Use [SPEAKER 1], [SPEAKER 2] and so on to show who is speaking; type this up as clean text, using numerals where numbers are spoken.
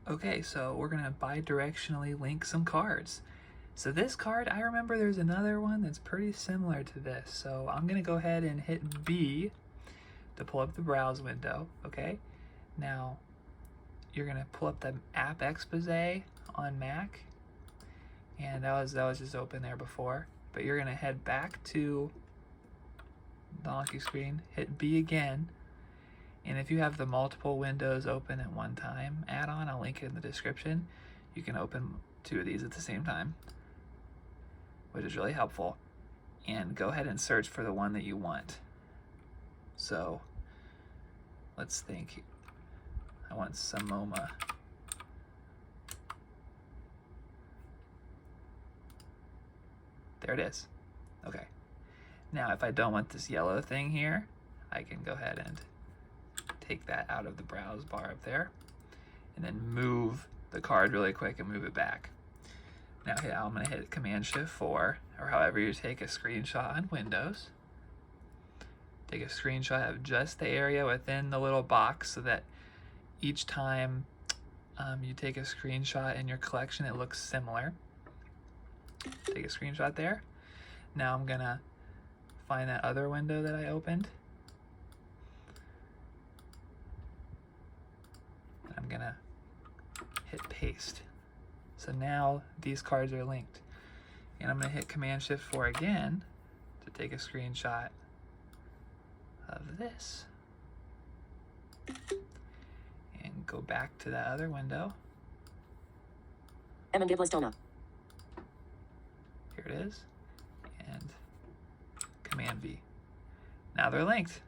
[SPEAKER 1] Okay, so we're gonna bidirectionally link some cards. So this card, I remember there's another one that's pretty similar to this. So I'm gonna go ahead and hit B to pull up the browse window, okay? Now, you're gonna pull up the app expose on Mac, and that was just open there before. But you're gonna head back to the Anki screen, hit B again, and if you have the multiple windows open at one time add-on, I'll link it in the description, you can open 2 of these at the same time, which is really helpful. And go ahead and search for the one that you want. So let's think. I want Samoma. There it is. Okay. Now if I don't want this yellow thing here, I can go ahead and take that out of the browse bar up there and then move the card really quick and move it back. Now I'm going to hit Command-Shift-4, or however you take a screenshot on Windows. Take a screenshot of just the area within the little box so that each time you take a screenshot in your collection, it looks similar. Take a screenshot there. Now I'm going to find that other window that I opened. I'm going to hit paste. So now these cards are linked. And I'm going to hit Command-Shift-4 again to take a screenshot of this. And go back to that other window. Here it is. And Command-V. Now they're linked.